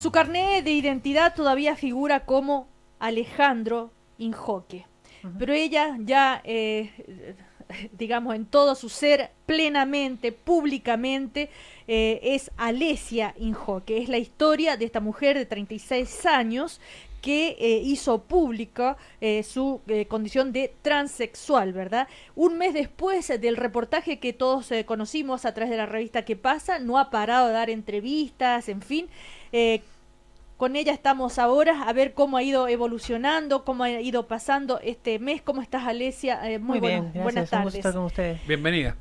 Su carnet de identidad todavía figura como Alejandro Injoque, pero ella ya, digamos, en todo su ser, plenamente, públicamente, es Alesia Injoque. Es la historia de esta mujer de 36 años que hizo pública su condición de transexual, ¿verdad? Un mes después del reportaje que todos conocimos a través de la revista ¿Qué pasa? No ha parado de dar entrevistas, en fin. Eh, con ella estamos ahora a ver cómo ha ido evolucionando, cómo ha ido pasando este mes. ¿Cómo estás, Alesia? Muy bien, Buenas gracias. Un gusto tardes. estar con ustedes. Bienvenida.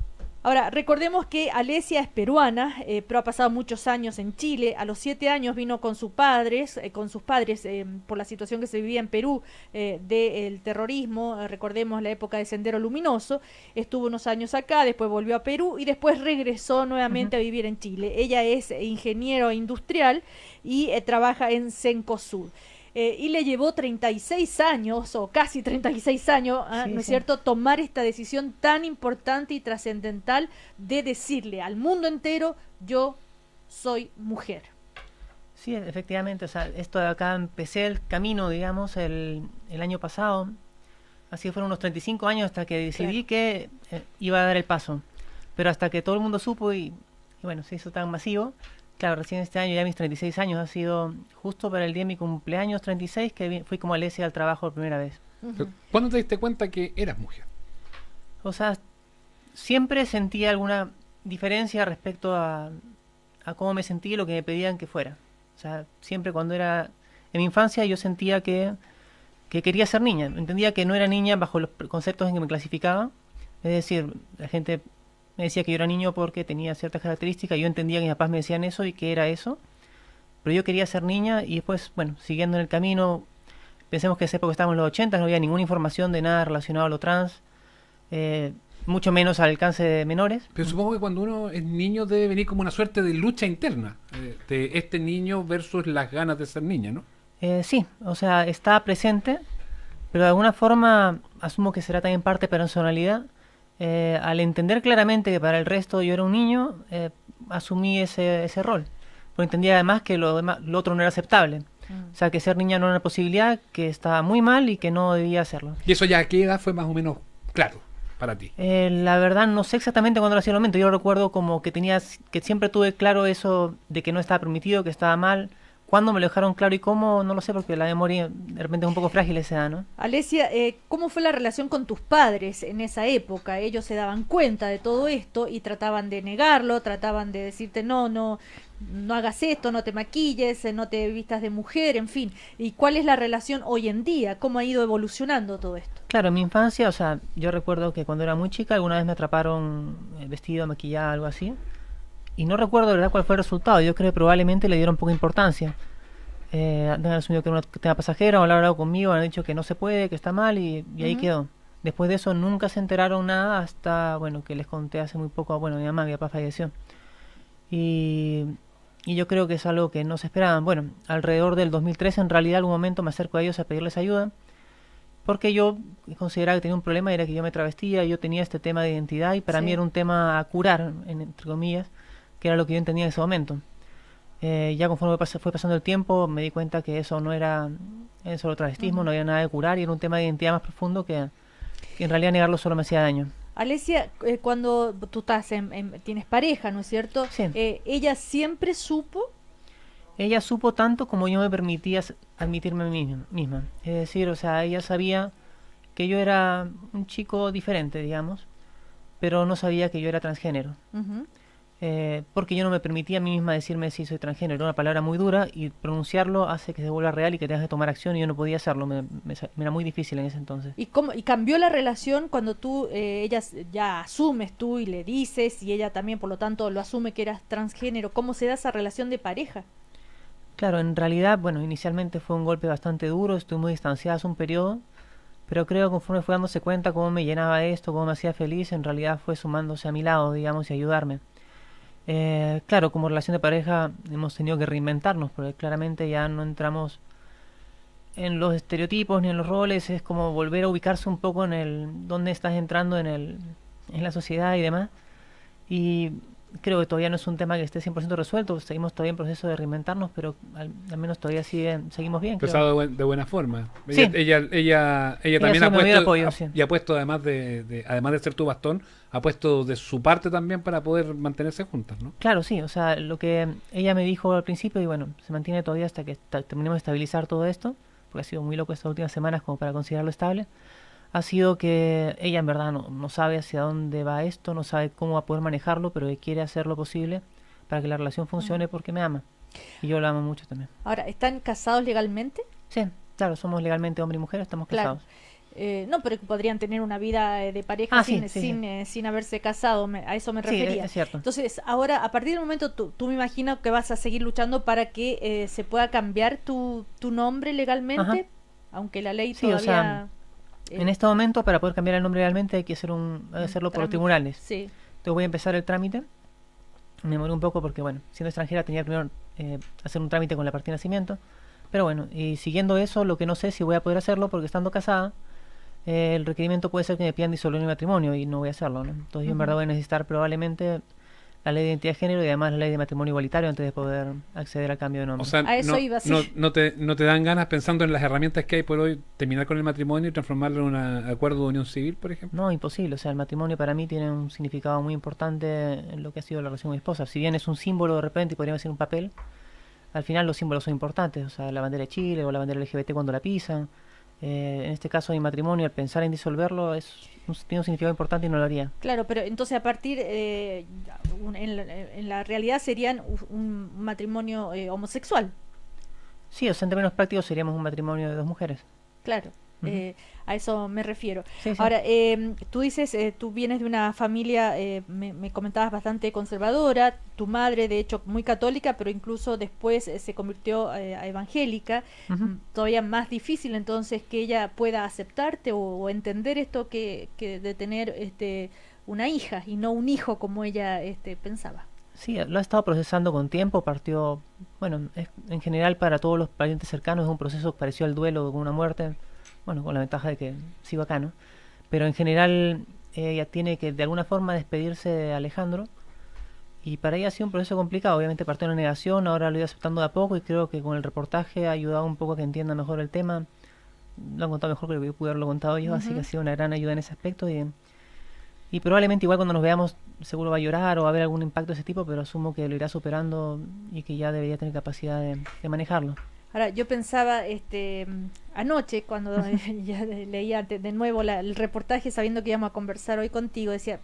Ahora, recordemos que Alesia es peruana, pero ha pasado muchos años en Chile. A los 7 años vino con sus padres, por la situación que se vivía en Perú del terrorismo. Recordemos la época de Sendero Luminoso. Estuvo unos años acá, después volvió a Perú y después regresó nuevamente a vivir en Chile. Ella es ingeniero industrial y trabaja en Cencosud. Y le llevó 36 años, o casi 36 años, Sí, ¿no es sí. cierto?, tomar esta decisión tan importante y trascendental de decirle al mundo entero: yo soy mujer. Sí, efectivamente. O sea, esto de acá empecé el camino, digamos, el año pasado. Así que fueron unos 35 años hasta que decidí Claro. que iba a dar el paso. Pero hasta que todo el mundo supo y bueno, se hizo tan masivo. Claro, recién este año, ya mis 36 años, ha sido justo para el día de mi cumpleaños 36 que fui como Alesia al trabajo por primera vez. Ujú. ¿Cuándo te diste cuenta que eras mujer? O sea, siempre sentía alguna diferencia respecto a cómo me sentí y lo que me pedían que fuera. O sea, siempre cuando era en mi infancia yo sentía que quería ser niña. Entendía que no era niña bajo los conceptos en que me clasificaba. Es decir, la gente me decía que yo era niño porque tenía ciertas características. Yo entendía que mis papás me decían eso y que era eso. Pero yo quería ser niña y después, bueno, siguiendo en el camino, pensemos que esa época estábamos en los 80, no había ninguna información de nada relacionado a lo trans. eh, Mucho menos al alcance de menores. Pero supongo que cuando uno es niño debe venir como una suerte de lucha interna de este niño versus las ganas de ser niña, ¿no? Sí, o sea, está presente, pero de alguna forma asumo que será también parte de personalidad. Al entender claramente que para el resto yo era un niño, asumí ese rol. Porque entendía además que lo otro no era aceptable. O sea, que ser niña no era una posibilidad, que estaba muy mal y que no debía hacerlo. Y eso ya a qué edad fue más o menos claro para ti. La verdad no sé exactamente cuándo lo hacía el momento. Yo recuerdo como que siempre tuve claro eso de que no estaba permitido, que estaba mal. Cuándo me lo dejaron claro y cómo, no lo sé, porque la memoria de repente es un poco frágil a esa edad, ¿no? Alesia, ¿cómo fue la relación con tus padres en esa época? Ellos se daban cuenta de todo esto y trataban de negarlo, trataban de decirte: no, no, no hagas esto, no te maquilles, no te vistas de mujer, en fin. ¿Y cuál es la relación hoy en día? ¿Cómo ha ido evolucionando todo esto? Claro, en mi infancia, o sea, yo recuerdo que cuando era muy chica alguna vez me atraparon vestido, maquillada, algo así. Y no recuerdo de verdad cuál fue el resultado. Yo creo que probablemente le dieron poca importancia. Han asumido que era un tema pasajero, han hablado conmigo, han dicho que no se puede, que está mal y ahí Ujú. quedó. Después de eso nunca se enteraron nada hasta, bueno, que les conté hace muy poco, bueno, mi papá falleció. Y, y yo creo que es algo que no se esperaban. Bueno, alrededor del 2013 en realidad algún momento me acerco a ellos a pedirles ayuda porque yo consideraba que tenía un problema, era que yo me travestía, yo tenía este tema de identidad y para mí Sí. era un tema a curar, entre comillas, que era lo que yo entendía en ese momento. Ya conforme fue pasando el tiempo me di cuenta que eso no era solo travestismo, Ujú. no había nada de curar y era un tema de identidad más profundo que en realidad negarlo solo me hacía daño. Alesia, cuando tú estás tienes pareja, ¿no es cierto? Sí, ¿Ella siempre supo? ella supo tanto como yo me permitía admitirme a mí misma. Es decir, o sea, ella sabía que yo era un chico diferente, digamos, pero no sabía que yo era transgénero. Ujú. Porque yo no me permitía a mí misma decirme si soy transgénero. Era una palabra muy dura y pronunciarlo hace que se vuelva real y que tengas que tomar acción y yo no podía hacerlo. Me era muy difícil en ese entonces. ¿Y cambió la relación cuando tú, ya asumes tú y le dices, y ella también, por lo tanto, lo asume que eras transgénero? ¿Cómo se da esa relación de pareja? Claro, en realidad, bueno, inicialmente fue un golpe bastante duro, estuve muy distanciada hace un periodo, pero creo que conforme fue dándose cuenta cómo me llenaba esto, cómo me hacía feliz, en realidad fue sumándose a mi lado, digamos, y ayudarme. Claro, como relación de pareja hemos tenido que reinventarnos, porque claramente ya no entramos en los estereotipos ni en los roles, es como volver a ubicarse un poco en el dónde estás entrando en la sociedad y demás. Y creo que todavía no es un tema que esté 100% resuelto, seguimos todavía en proceso de reinventarnos, pero al menos todavía seguimos bien. Empezado de buena forma. Sí. Ella también ha ha puesto, apoyo, sí. y ha puesto, además de ser tu bastón, ha puesto de su parte también para poder mantenerse juntas, ¿no? Claro, sí, o sea, lo que ella me dijo al principio, y bueno, se mantiene todavía hasta que terminemos de estabilizar todo esto, porque ha sido muy loco estas últimas semanas como para considerarlo estable, ha sido que ella en verdad no sabe hacia dónde va esto, no sabe cómo va a poder manejarlo, pero que quiere hacer lo posible para que la relación funcione porque me ama. Y yo la amo mucho también. Ahora, ¿están casados legalmente? Sí, claro, somos legalmente hombre y mujer, estamos Claro. casados. No, pero podrían tener una vida de pareja sin haberse casado, a eso me refería. Sí, es cierto. Entonces, ahora, a partir del momento, tú me imagino que vas a seguir luchando para que se pueda cambiar tu nombre legalmente, Ajá. aunque la ley Sí, o sea, todavía... en este momento, para poder cambiar el nombre legalmente hay que hacerlo por los tribunales. Sí. Entonces voy a empezar el trámite. Me demoré un poco porque, bueno, siendo extranjera tenía que primero hacer un trámite con la partida de nacimiento. Pero bueno, y siguiendo eso, lo que no sé si voy a poder hacerlo, porque estando casada, el requerimiento puede ser que me pidan disolver mi matrimonio y no voy a hacerlo, ¿no? Entonces yo en verdad voy a necesitar probablemente la ley de identidad de género y además la ley de matrimonio igualitario antes de poder acceder al cambio de nombre. O sea, A eso iba, sí. no te dan ganas, pensando en las herramientas que hay por hoy, terminar con el matrimonio y transformarlo en un acuerdo de unión civil, por ejemplo. No, imposible. O sea, el matrimonio para mí tiene un significado muy importante en lo que ha sido la relación con mi esposa. Si bien es un símbolo de repente y podríamos decir un papel, al final los símbolos son importantes. O sea, la bandera de Chile o la bandera LGBT cuando la pisan. En este caso mi matrimonio, al pensar en disolverlo, tiene un significado importante y no lo haría. Claro, pero entonces a partir, en la realidad serían un matrimonio homosexual. Sí, o sea, en términos prácticos seríamos un matrimonio de dos mujeres. Claro, a eso me refiero. Sí, sí. Ahora, tú dices, tú vienes de una familia, me comentabas, bastante conservadora, tu madre de hecho muy católica, pero incluso después se convirtió a evangélica. Todavía más difícil entonces que ella pueda aceptarte o entender esto que de tener una hija y no un hijo como ella pensaba. Sí, lo ha estado procesando con tiempo, partió, bueno, en general para todos los parientes cercanos es un proceso parecido al duelo con una muerte, bueno, con la ventaja de que sigo acá, ¿no? Pero en general ella tiene que de alguna forma despedirse de Alejandro y para ella ha sido un proceso complicado, obviamente partió en la negación, ahora lo he ido aceptando de a poco y creo que con el reportaje ha ayudado un poco a que entienda mejor el tema, lo han contado mejor que lo que yo pude haberlo contado yo, así que ha sido una gran ayuda en ese aspecto y probablemente igual cuando nos veamos seguro va a llorar o va a haber algún impacto de ese tipo, pero asumo que lo irá superando y que ya debería tener capacidad de manejarlo. Ahora, yo pensaba anoche, cuando ya leía de nuevo el reportaje, sabiendo que íbamos a conversar hoy contigo, decía,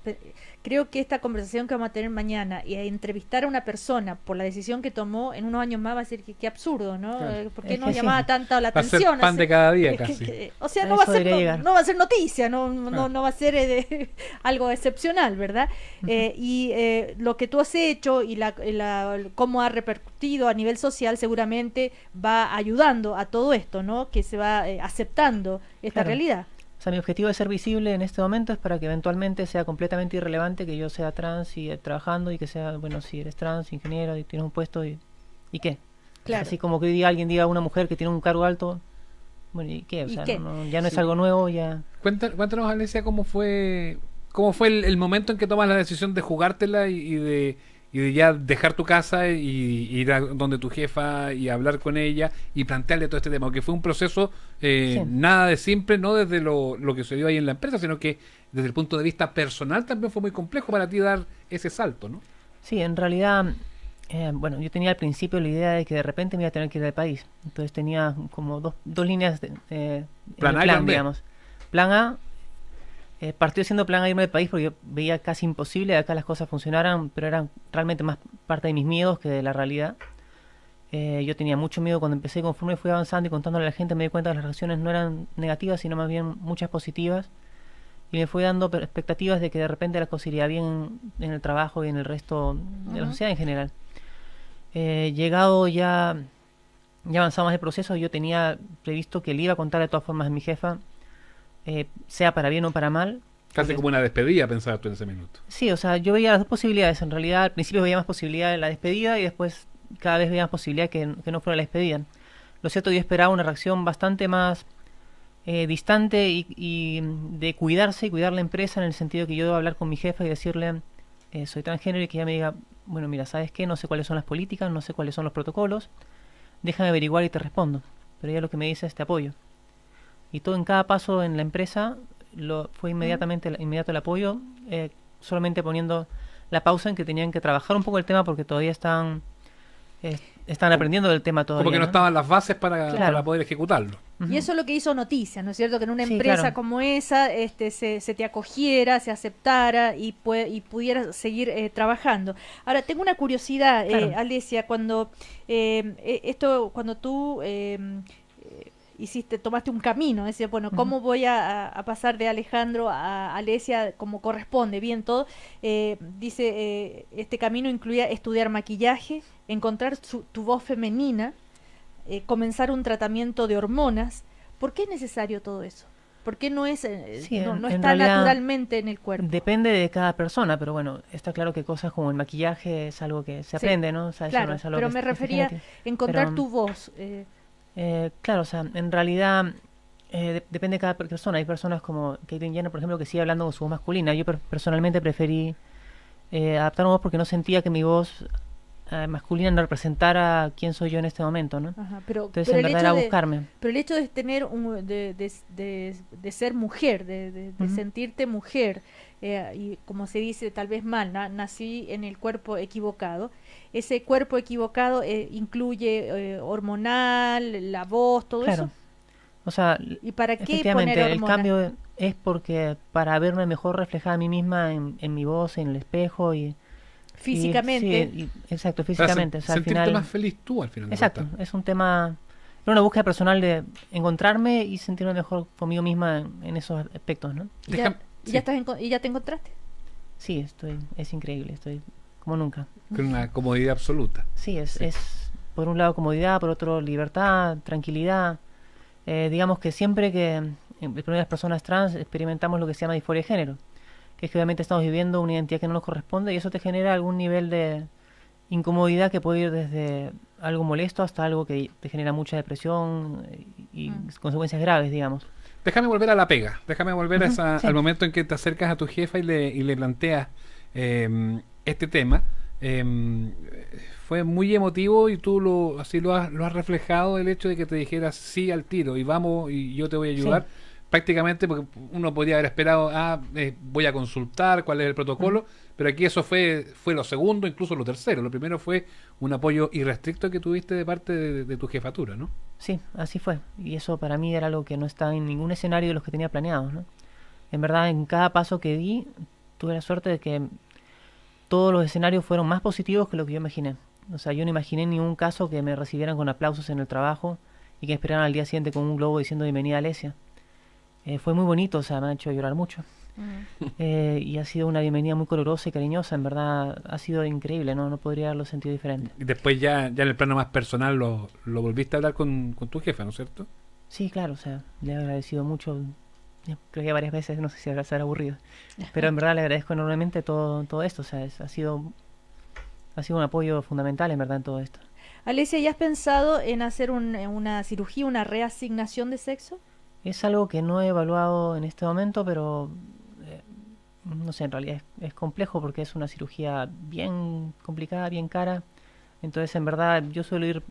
creo que esta conversación que vamos a tener mañana y a entrevistar a una persona por la decisión que tomó en unos años más va a ser que qué absurdo, ¿no? Claro. ¿Por qué nos llamaba tanto la atención? Va a ser pan de cada día casi. O sea, A no va eso debería a llegar. no va a ser noticia, no va a ser algo excepcional, ¿verdad? Lo que tú has hecho y cómo ha repercutido a nivel social seguramente va ayudando a todo esto, ¿no? Que se va aceptando esta Claro. realidad. O sea, mi objetivo de ser visible en este momento es para que eventualmente sea completamente irrelevante que yo sea trans y trabajando y que sea, bueno, si eres trans, ingeniero y tienes un puesto y qué. Claro. Así como que alguien diga a una mujer que tiene un cargo alto, bueno, ¿y qué? O ¿Y sea, qué? ya no es algo nuevo, ya... Cuéntanos, Alesia, cómo fue el momento en que tomas la decisión de jugártela y de ya dejar tu casa y ir a donde tu jefa y hablar con ella y plantearle todo este tema, que fue un proceso nada de simple, no desde lo que se dio ahí en la empresa, sino que desde el punto de vista personal también fue muy complejo para ti dar ese salto, ¿no? Sí, en realidad, bueno, yo tenía al principio la idea de que de repente me iba a tener que ir del país. Entonces tenía como dos líneas en el Plan A y plan B. digamos. Plan A, partió siendo plan A irme del país porque yo veía casi imposible que acá las cosas funcionaran, pero eran realmente más parte de mis miedos que de la realidad. Yo tenía mucho miedo cuando empecé, conforme fui avanzando y contándole a la gente me di cuenta que las reacciones no eran negativas, sino más bien muchas positivas. Y me fui dando expectativas de que de repente las cosas irían bien en el trabajo y en el resto de la sociedad en general. Llegado ya avanzado más el proceso, yo tenía previsto que le iba a contar de todas formas a mi jefa, sea para bien o para mal. Casi Porque, como una despedida, pensabas tú en ese minuto. sí, o sea, yo veía las dos posibilidades. En realidad, al principio veía más posibilidad de la despedida y después cada vez veía más posibilidad que no fuera la despedida. Lo cierto, yo esperaba una reacción bastante más distante y de cuidarse y cuidar la empresa, en el sentido que yo debo hablar con mi jefa y decirle, soy transgénero y que ella me diga, bueno, mira, ¿sabes qué? No sé cuáles son las políticas, no sé cuáles son los protocolos, déjame averiguar y te respondo. Pero ella lo que me dice es te apoyo. Y todo en cada paso en la empresa fue inmediato el apoyo, solamente poniendo la pausa en que tenían que trabajar un poco el tema porque todavía están aprendiendo del tema todavía. Como que no estaban las bases para Claro. poder ejecutarlo. Y eso es lo que hizo noticia, ¿no es cierto? Que en una Sí, empresa claro. como esa se te acogiera, se aceptara y pudieras seguir trabajando. Ahora, tengo una curiosidad, Claro. Alesia, cuando cuando tú tomaste un camino, decía, bueno, ¿cómo voy a pasar de Alejandro a Alesia como corresponde? Bien, todo. Dice, este camino incluía estudiar maquillaje, encontrar tu voz femenina, comenzar un tratamiento de hormonas. ¿Por qué es necesario todo eso? ¿Por qué no es Sí, no en está realidad naturalmente en el cuerpo? depende de cada persona, pero bueno, está claro que cosas como el maquillaje es algo que se Sí, aprende, ¿no? O sea, eso claro, no es algo pero que me es refería genético. a encontrar Pero, tu voz. claro, o sea, en realidad depende de cada persona. Hay personas como Caitlyn Jenner, por ejemplo, que sigue hablando con su voz masculina. Yo personalmente preferí adaptar una voz porque no sentía que mi voz masculina no representara quién soy yo en este momento, ¿no? Ajá, pero Entonces, pero en verdad era buscarme. pero el hecho de tener de ser mujer, de Ujú. sentirte mujer, y como se dice tal vez mal, nací en el cuerpo equivocado. Ese cuerpo equivocado incluye hormonal, la voz, todo Claro. eso. O sea, ¿Y para qué efectivamente, poner el hormonas? cambio es porque para verme mejor reflejada a mí misma en mi voz, en el espejo y Físicamente. sí, exacto, Para físicamente. O sea, al sentirte final, más feliz tú al final de exacto, cuentas. es un tema, era una búsqueda personal de encontrarme y sentirme mejor conmigo misma en esos aspectos, ¿no? ¿Y Déjame- y sí, y ya te encontraste? Sí, es increíble, estoy como nunca. con una comodidad absoluta. Sí, Sí. es por un lado comodidad, por otro libertad, tranquilidad. Digamos que siempre que las personas trans experimentamos lo que se llama disforia de género, que es que obviamente estamos viviendo una identidad que no nos corresponde y eso te genera algún nivel de incomodidad que puede ir desde algo molesto hasta algo que te genera mucha depresión y consecuencias graves, digamos. Déjame volver a la pega. Déjame volver a Ujú, sí. al momento en que te acercas a tu jefa y le planteas este tema. Fue muy emotivo y tú así lo has reflejado el hecho de que te dijeras sí al tiro y vamos y yo te voy a ayudar. Sí. Prácticamente porque uno podría haber esperado, voy a consultar cuál es el protocolo, pero aquí eso fue lo segundo, incluso lo tercero. Lo primero fue un apoyo irrestricto que tuviste de parte de tu jefatura, ¿no? Sí, así fue. Y eso para mí era algo que no estaba en ningún escenario de los que tenía planeados, ¿no? En verdad, en cada paso que di, tuve la suerte de que todos los escenarios fueron más positivos que lo que yo imaginé. O sea, yo no imaginé en ningún caso que me recibieran con aplausos en el trabajo y que me esperaran al día siguiente con un globo diciendo bienvenida Alesia. Fue muy bonito, o sea, me ha hecho llorar mucho. Y ha sido una bienvenida muy colorosa y cariñosa, en verdad ha sido increíble, no podría haberlo sentido diferente. Y después ya en el plano más personal lo volviste a hablar con tu jefa, ¿no es cierto? Sí, claro, o sea, le he agradecido mucho, creo que varias veces, no sé si habrá ser aburrido, pero en verdad le agradezco enormemente todo esto, o sea, ha sido un apoyo fundamental en verdad en todo esto. Alesia, ¿ya has pensado en hacer una cirugía, una reasignación de sexo? Es algo que no he evaluado en este momento, pero no sé, en realidad es complejo porque es una cirugía bien complicada, bien cara. Entonces, en verdad, yo suelo ir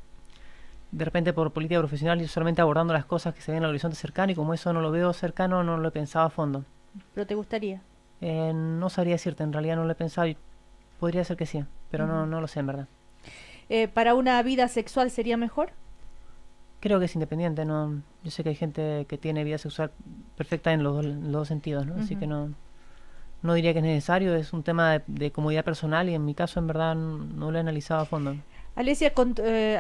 de repente por política profesional y solamente abordando las cosas que se ven al horizonte cercano y como eso no lo veo cercano, no lo he pensado a fondo. ¿Pero te gustaría? No sabría decirte, en realidad no lo he pensado y podría ser que sí, pero no lo sé en verdad. ¿Para una vida sexual sería mejor? Creo que es independiente, no. Yo sé que hay gente que tiene vida sexual perfecta en los dos sentidos, ¿no? Así que no diría que es necesario, es un tema de comodidad personal y en mi caso en verdad no lo he analizado a fondo. Alesia,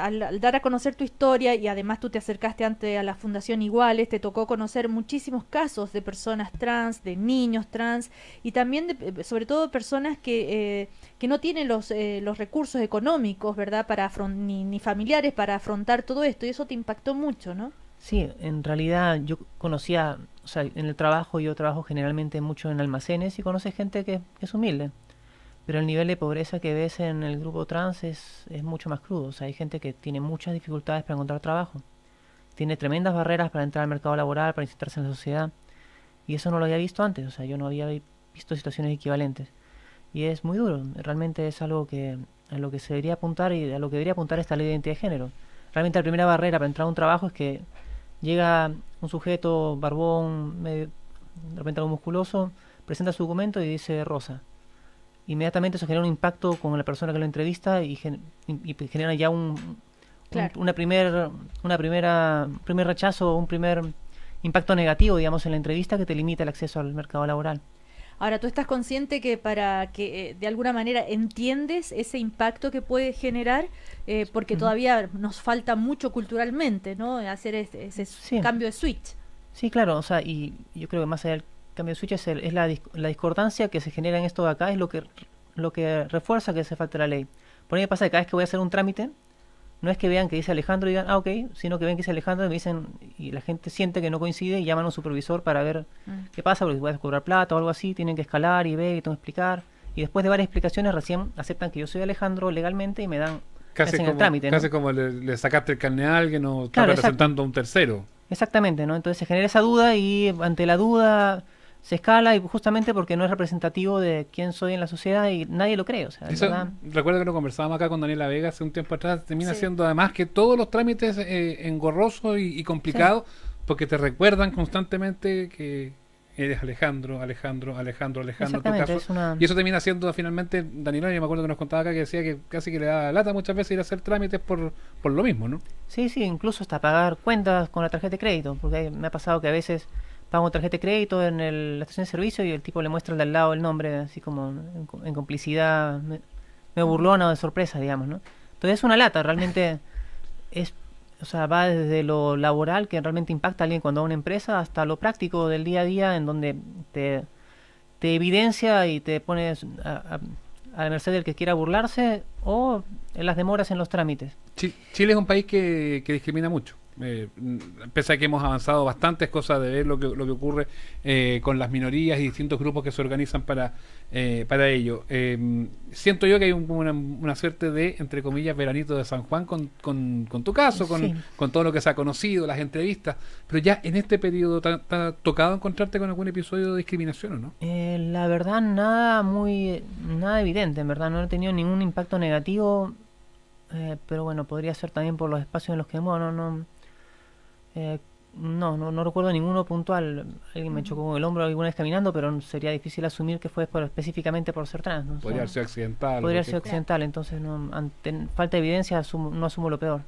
al dar a conocer tu historia y además tú te acercaste antes a la Fundación Iguales, te tocó conocer muchísimos casos de personas trans, de niños trans y también sobre todo personas que no tienen los recursos económicos, ¿verdad? Ni familiares para afrontar todo esto y eso te impactó mucho, ¿no? Sí, en realidad yo conocía, o sea, en el trabajo yo trabajo generalmente mucho en almacenes y conoces gente que es humilde. Pero el nivel de pobreza que ves en el grupo trans es mucho más crudo. O sea, hay gente que tiene muchas dificultades para encontrar trabajo. Tiene tremendas barreras para entrar al mercado laboral, para insertarse en la sociedad. Y eso no lo había visto antes. O sea, yo no había visto situaciones equivalentes. y es muy duro. Realmente es algo que a lo que se debería apuntar y a lo que debería apuntar esta ley de identidad de género. Realmente la primera barrera para entrar a un trabajo es que llega un sujeto barbón, medio, de repente algo musculoso, presenta su documento y dice Rosa. Inmediatamente eso genera un impacto con la persona que lo entrevista y genera ya Claro. un primer rechazo, un primer impacto negativo, digamos, en la entrevista que te limita el acceso al mercado laboral. Ahora, ¿tú estás consciente que para que de alguna manera entiendes ese impacto que puede generar? Porque todavía nos falta mucho culturalmente, ¿no? Hacer ese Sí, cambio de switch. sí, claro, o sea, y yo creo que más allá del cambio de switch es la discordancia que se genera en esto de acá, es lo que refuerza que se falta la ley. Por ahí me pasa que cada vez que voy a hacer un trámite, no es que vean que dice Alejandro y digan, ah, ok, sino que ven que dice Alejandro y me dicen, y la gente siente que no coincide y llaman a un supervisor para ver qué pasa, porque voy a cobrar plata o algo así, tienen que escalar y ver y tengo que explicar. Y después de varias explicaciones recién aceptan que yo soy Alejandro legalmente y me hacen el trámite, ¿no? Casi como le sacaste el carnet a alguien o está Claro, representando a un tercero. Exactamente, ¿no? Entonces se genera esa duda y ante la duda se escala y justamente porque no es representativo de quién soy en la sociedad y nadie lo cree, o sea, Eso, ¿verdad? recuerdo que lo conversábamos acá con Daniela Vega hace un tiempo atrás, termina Sí. siendo además que todos los trámites engorrosos y complicados, porque te recuerdan constantemente que eres Alejandro en tu Exactamente, caso. es una... Y eso termina siendo finalmente, Daniela, yo me acuerdo que nos contaba acá que decía que casi que le da lata muchas veces ir a hacer trámites por lo mismo, ¿no? Sí, sí, incluso hasta pagar cuentas con la tarjeta de crédito, porque me ha pasado que a veces pago tarjeta de crédito en la estación de servicio y el tipo le muestra al de al lado el nombre, así como en complicidad, me burlona o de sorpresa, digamos, ¿no? Entonces es una lata, realmente es, o sea, va desde lo laboral que realmente impacta a alguien cuando va a una empresa hasta lo práctico del día a día en donde te evidencia y te pones a la merced del que quiera burlarse o en las demoras en los trámites. Chile es un país que discrimina mucho. Pese a que hemos avanzado bastantes cosas de ver lo que ocurre con las minorías y distintos grupos que se organizan para ello. Siento yo que hay una suerte de, entre comillas, veranito de San Juan con tu caso, Sí. con todo lo que se ha conocido, las entrevistas, pero ya en este periodo ¿te ha tocado encontrarte con algún episodio de discriminación o no? La verdad, nada evidente, en verdad, no he tenido ningún impacto negativo, pero bueno, podría ser también por los espacios en los que muevo, no recuerdo ninguno puntual. Alguien me chocó con el hombro alguna vez caminando, pero sería difícil asumir que fue específicamente por ser trans, ¿no? O sea, Podría haber sido accidental. podría o ser cualquier- accidental, entonces ante falta de evidencia no asumo lo peor.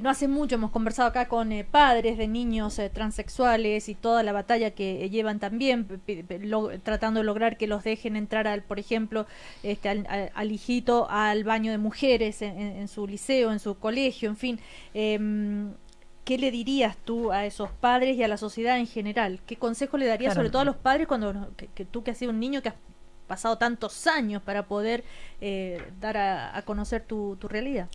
No hace mucho hemos conversado acá con padres de niños transexuales y toda la batalla que llevan también, tratando de lograr que los dejen entrar, por ejemplo, al hijito al baño de mujeres en su liceo, en su colegio, en fin. ¿Qué le dirías tú a esos padres y a la sociedad en general? ¿Qué consejo le darías Claro. sobre todo a los padres cuando que tú que has sido un niño que has pasado tantos años para poder dar a conocer tu realidad?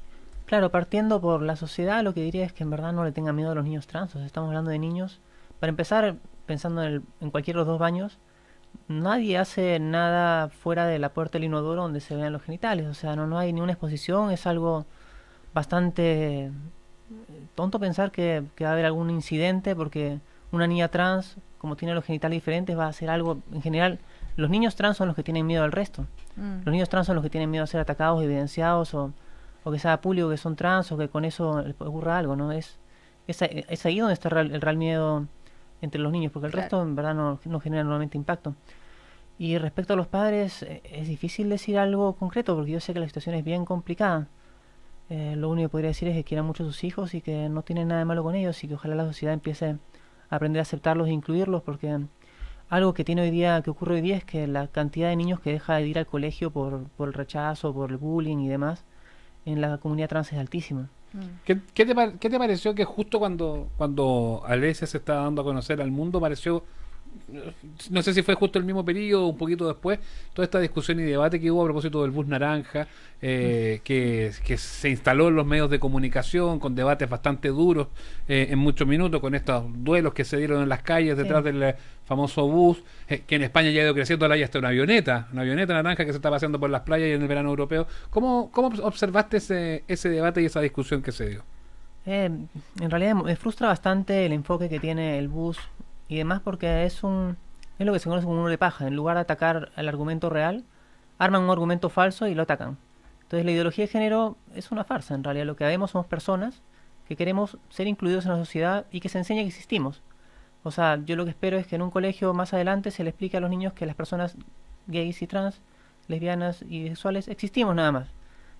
Claro, partiendo por la sociedad, lo que diría es que en verdad no le tengan miedo a los niños trans. O sea, estamos hablando de niños. Para empezar, pensando en cualquiera de los dos baños, nadie hace nada fuera de la puerta del inodoro donde se vean los genitales. O sea, no hay ninguna exposición. Es algo bastante tonto pensar que va a haber algún incidente porque una niña trans, como tiene los genitales diferentes, va a hacer algo. En general, los niños trans son los que tienen miedo al resto. Los niños trans son los que tienen miedo a ser atacados, evidenciados o que sea público que son trans o que con eso les ocurra algo, ¿no? Es ahí donde está el real miedo entre los niños, porque el Claro. resto en verdad no genera normalmente impacto. Y respecto a los padres, es difícil decir algo concreto porque yo sé que la situación es bien complicada. Lo único que podría decir es que quieran mucho a sus hijos y que no tienen nada de malo con ellos y que ojalá la sociedad empiece a aprender a aceptarlos e incluirlos porque algo que ocurre hoy día es que la cantidad de niños que deja de ir al colegio por el rechazo, por el bullying y demás, en la comunidad trans es altísimo. ¿Qué te pareció que justo cuando Alesia se estaba dando a conocer al mundo, pareció, no sé si fue justo el mismo periodo o un poquito después, toda esta discusión y debate que hubo a propósito del bus naranja, que se instaló en los medios de comunicación con debates bastante duros en muchos minutos, con estos duelos que se dieron en las calles detrás Sí. del famoso bus, que en España ya ha ido creciendo, ahora ya está una avioneta naranja que se está paseando por las playas y en el verano europeo. ¿Cómo observaste ese debate y esa discusión que se dio? En realidad me frustra bastante el enfoque que tiene el bus y demás porque es lo que se conoce como un muro de paja. En lugar de atacar al argumento real, arman un argumento falso y lo atacan. Entonces la ideología de género es una farsa, en realidad. Lo que vemos somos personas que queremos ser incluidos en la sociedad y que se enseña que existimos. O sea, yo lo que espero es que en un colegio más adelante se le explique a los niños que las personas gays y trans, lesbianas y bisexuales existimos nada más.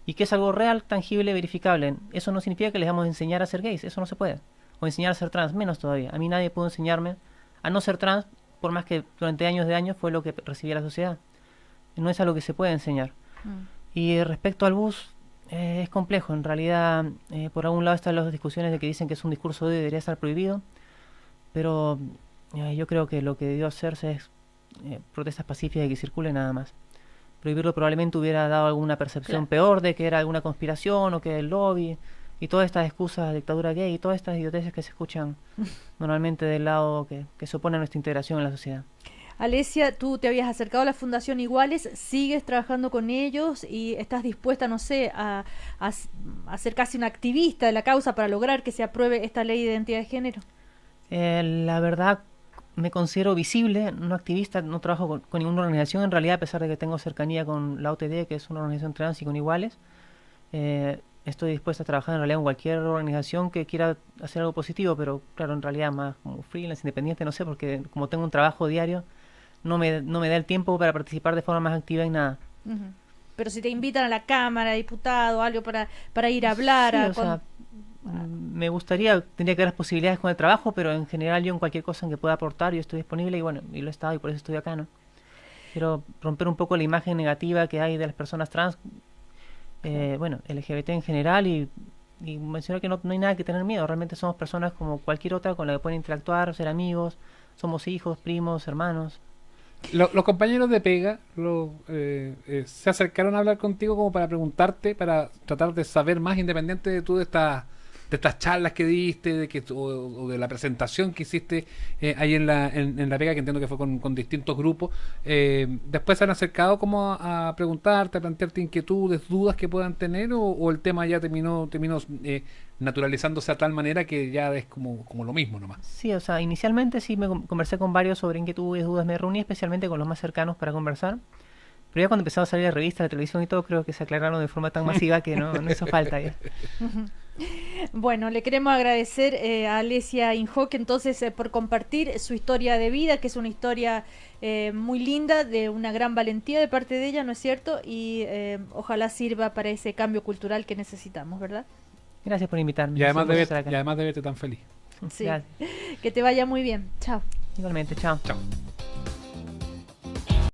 Y que es algo real, tangible, verificable. Eso no significa que les vamos a enseñar a ser gays, eso no se puede. O enseñar a ser trans, menos todavía. A mí nadie pudo enseñarme a no ser trans, por más que durante años de años fue lo que recibía la sociedad. No es algo que se puede enseñar. Y respecto al bus, es complejo. En realidad, por algún lado están las discusiones de que dicen que es un discurso de odio y debería estar prohibido. Pero yo creo que lo que debió hacerse es protestas pacíficas y que circulen nada más. Prohibirlo probablemente hubiera dado alguna percepción peor de que era alguna conspiración o que el lobby y todas estas excusas de dictadura gay y todas estas idioteces que se escuchan normalmente del lado que se opone a nuestra integración en la sociedad. Alesia, tú te habías acercado a la Fundación Iguales, sigues trabajando con ellos y estás dispuesta, no sé, a ser casi una activista de la causa para lograr que se apruebe esta ley de identidad de género. La verdad, me considero visible, no activista, no trabajo con ninguna organización, en realidad, a pesar de que tengo cercanía con la OTD, que es una organización trans y con iguales. Estoy dispuesta a trabajar en realidad en cualquier organización que quiera hacer algo positivo, pero claro, en realidad más como freelance, independiente, no sé, porque como tengo un trabajo diario, no me da el tiempo para participar de forma más activa en nada. Pero si te invitan a la Cámara, diputado, algo para ir a hablar... Sí, o sea, me gustaría, tendría que ver las posibilidades con el trabajo, pero en general yo en cualquier cosa en que pueda aportar yo estoy disponible y bueno, y lo he estado y por eso estoy acá, ¿no? Quiero romper un poco la imagen negativa que hay de las personas trans, bueno, LGBT en general y mencionar que no hay nada que tener miedo, realmente somos personas como cualquier otra con la que pueden interactuar, ser amigos, somos hijos, primos, hermanos. Los compañeros de pega se acercaron a hablar contigo como para preguntarte, para tratar de saber más, independiente de tú de estas charlas que diste, o de la presentación que hiciste ahí en la pega, que entiendo que fue con distintos grupos. Después se han acercado como a preguntarte, a plantearte inquietudes, dudas que puedan tener, o el tema ya terminó naturalizándose a tal manera que ya es como lo mismo nomás. Sí, o sea, inicialmente sí me conversé con varios sobre inquietudes, dudas, me reuní especialmente con los más cercanos para conversar, pero ya cuando empezaba a salir la revista, la televisión y todo, creo que se aclararon de forma tan masiva que no hizo falta ya. Bueno, le queremos agradecer a Alesia Inhoque entonces por compartir su historia de vida, que es una historia muy linda, de una gran valentía de parte de ella, ¿no es cierto? Y ojalá sirva para ese cambio cultural que necesitamos, ¿verdad? Gracias por invitarme. Y además de verte tan feliz. Sí. Que te vaya muy bien. Chao. Igualmente, chao. Chao.